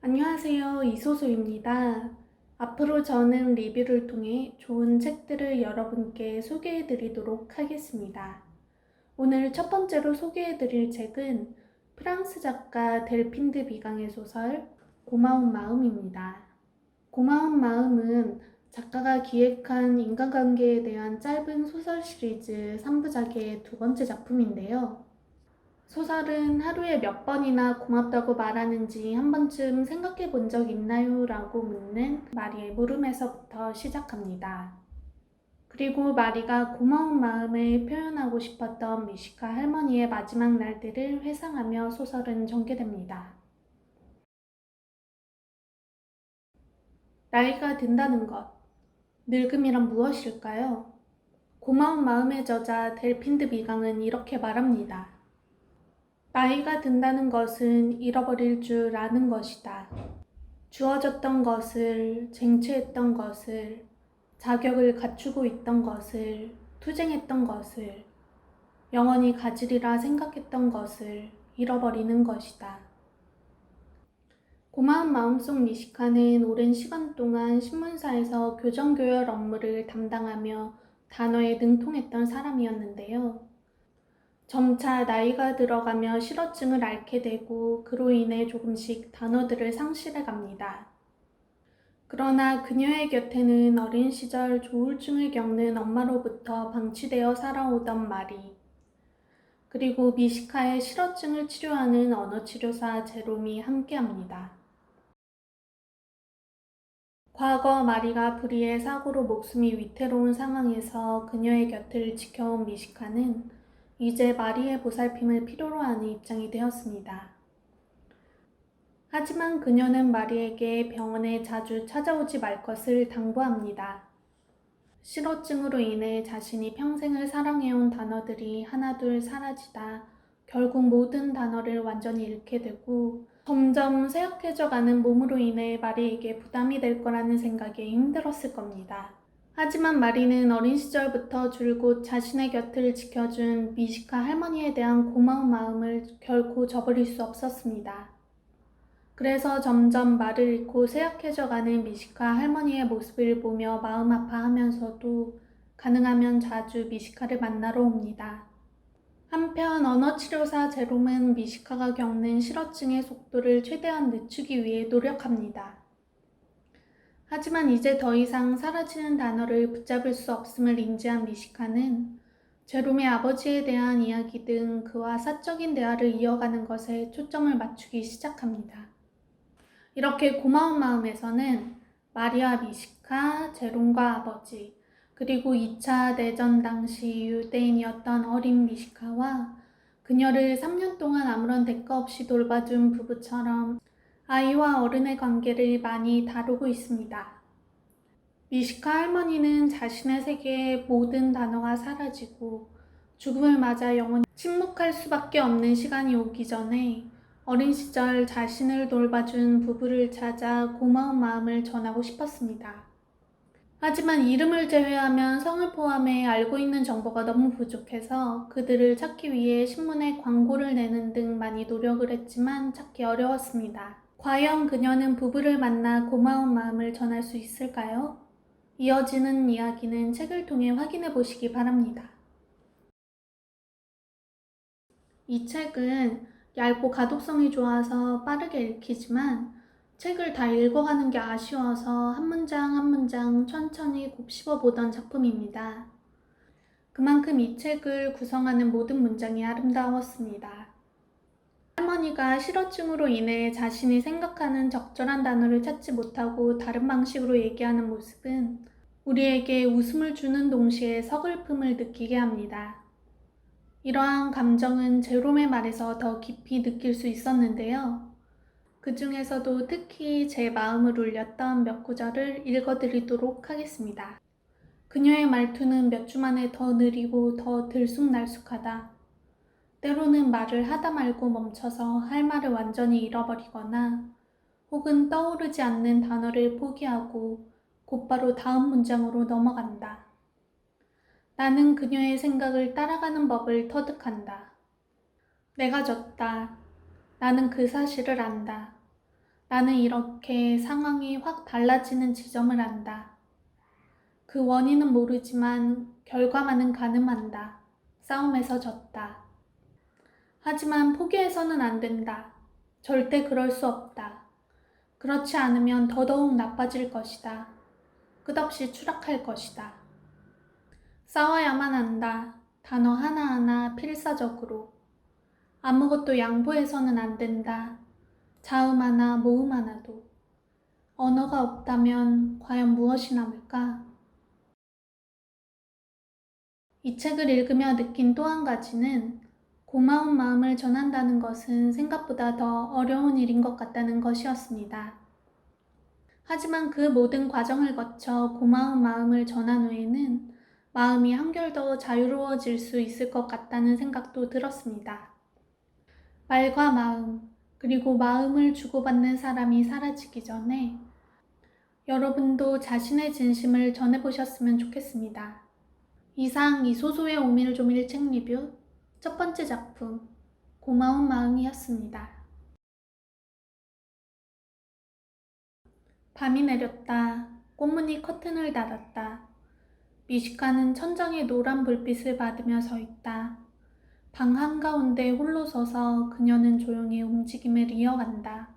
안녕하세요. 이소소입니다. 앞으로 저는 리뷰를 통해 좋은 책들을 여러분께 소개해 드리도록 하겠습니다. 오늘 첫 번째로 소개해 드릴 책은 프랑스 작가 델핀드 비강의 소설 고마운 마음입니다. 고마운 마음은 작가가 기획한 인간관계에 대한 짧은 소설 시리즈 3부작의 두 번째 작품인데요. 소설은 하루에 몇 번이나 고맙다고 말하는지 한 번쯤 생각해 본 적 있나요? 라고 묻는 마리의 물음에서부터 시작합니다. 그리고 마리가 고마운 마음을 표현하고 싶었던 미시카 할머니의 마지막 날들을 회상하며 소설은 전개됩니다. 나이가 든다는 것, 늙음이란 무엇일까요? 고마운 마음의 저자 델핀드 비강은 이렇게 말합니다. 나이가 든다는 것은 잃어버릴 줄 아는 것이다. 주어졌던 것을, 쟁취했던 것을, 자격을 갖추고 있던 것을, 투쟁했던 것을, 영원히 가지리라 생각했던 것을 잃어버리는 것이다. 고마운 마음속 미시카는 오랜 시간 동안 신문사에서 교정교열 업무를 담당하며 단어에 능통했던 사람이었는데요. 점차 나이가 들어가며 실어증을 앓게 되고 그로 인해 조금씩 단어들을 상실해 갑니다. 그러나 그녀의 곁에는 어린 시절 조울증을 겪는 엄마로부터 방치되어 살아오던 마리, 그리고 미시카의 실어증을 치료하는 언어치료사 제롬이 함께합니다. 과거 마리가 불의의 사고로 목숨이 위태로운 상황에서 그녀의 곁을 지켜온 미시카는 이제 마리의 보살핌을 필요로 하는 입장이 되었습니다. 하지만 그녀는 마리에게 병원에 자주 찾아오지 말 것을 당부합니다. 실어증으로 인해 자신이 평생을 사랑해온 단어들이 하나둘 사라지다 결국 모든 단어를 완전히 잃게 되고 점점 쇠약해져가는 몸으로 인해 마리에게 부담이 될 거라는 생각에 힘들었을 겁니다. 하지만 마리는 어린 시절부터 줄곧 자신의 곁을 지켜준 미시카 할머니에 대한 고마운 마음을 결코 저버릴 수 없었습니다. 그래서 점점 말을 잃고 쇠약해져가는 미시카 할머니의 모습을 보며 마음 아파하면서도 가능하면 자주 미시카를 만나러 옵니다. 한편 언어치료사 제롬은 미시카가 겪는 실어증의 속도를 최대한 늦추기 위해 노력합니다. 하지만 이제 더 이상 사라지는 단어를 붙잡을 수 없음을 인지한 미시카는 제롬의 아버지에 대한 이야기 등 그와 사적인 대화를 이어가는 것에 초점을 맞추기 시작합니다. 이렇게 고마운 마음에서는 마리아 미시카, 제롬과 아버지, 그리고 2차 대전 당시 유대인이었던 어린 미시카와 그녀를 3년 동안 아무런 대가 없이 돌봐준 부부처럼 아이와 어른의 관계를 많이 다루고 있습니다. 미시카 할머니는 자신의 세계의 모든 단어가 사라지고 죽음을 맞아 영원히 침묵할 수밖에 없는 시간이 오기 전에 어린 시절 자신을 돌봐준 부부를 찾아 고마운 마음을 전하고 싶었습니다. 하지만 이름을 제외하면 성을 포함해 알고 있는 정보가 너무 부족해서 그들을 찾기 위해 신문에 광고를 내는 등 많이 노력을 했지만 찾기 어려웠습니다. 과연 그녀는 부부를 만나 고마운 마음을 전할 수 있을까요? 이어지는 이야기는 책을 통해 확인해 보시기 바랍니다. 이 책은 얇고 가독성이 좋아서 빠르게 읽히지만 책을 다 읽어가는 게 아쉬워서 한 문장 한 문장 천천히 곱씹어 보던 작품입니다. 그만큼 이 책을 구성하는 모든 문장이 아름다웠습니다. 할머니가 실어증으로 인해 자신이 생각하는 적절한 단어를 찾지 못하고 다른 방식으로 얘기하는 모습은 우리에게 웃음을 주는 동시에 서글픔을 느끼게 합니다. 이러한 감정은 제롬의 말에서 더 깊이 느낄 수 있었는데요. 그 중에서도 특히 제 마음을 울렸던 몇 구절을 읽어드리도록 하겠습니다. 그녀의 말투는 몇 주 만에 더 느리고 더 들쑥날쑥하다. 때로는 말을 하다 말고 멈춰서 할 말을 완전히 잃어버리거나 혹은 떠오르지 않는 단어를 포기하고 곧바로 다음 문장으로 넘어간다. 나는 그녀의 생각을 따라가는 법을 터득한다. 내가 졌다. 나는 그 사실을 안다. 나는 이렇게 상황이 확 달라지는 지점을 안다. 그 원인은 모르지만 결과만은 가늠한다. 싸움에서 졌다. 하지만 포기해서는 안 된다. 절대 그럴 수 없다. 그렇지 않으면 더더욱 나빠질 것이다. 끝없이 추락할 것이다. 싸워야만 한다. 단어 하나하나 필사적으로. 아무것도 양보해서는 안 된다. 자음 하나, 모음 하나도. 언어가 없다면 과연 무엇이 남을까? 이 책을 읽으며 느낀 또 한 가지는 고마운 마음을 전한다는 것은 생각보다 더 어려운 일인 것 같다는 것이었습니다. 하지만 그 모든 과정을 거쳐 고마운 마음을 전한 후에는 마음이 한결 더 자유로워질 수 있을 것 같다는 생각도 들었습니다. 말과 마음, 그리고 마음을 주고받는 사람이 사라지기 전에 여러분도 자신의 진심을 전해보셨으면 좋겠습니다. 이상 이소소의 오밀조밀 책 리뷰 첫 번째 작품 고마운 마음이었습니다. 밤이 내렸다. 꽃무늬 커튼을 닫았다. 미식가는 천장의 노란 불빛을 받으며 서 있다. 방 한가운데 홀로 서서 그녀는 조용히 움직임을 이어간다.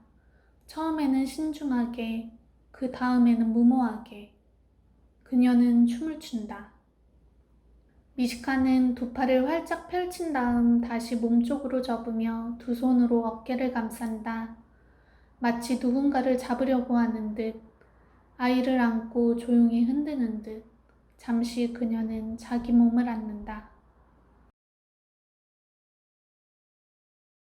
처음에는 신중하게, 그 다음에는 무모하게. 그녀는 춤을 춘다. 미식가는 두 팔을 활짝 펼친 다음 다시 몸쪽으로 접으며 두 손으로 어깨를 감싼다. 마치 누군가를 잡으려고 하는 듯, 아이를 안고 조용히 흔드는 듯, 잠시 그녀는 자기 몸을 안는다.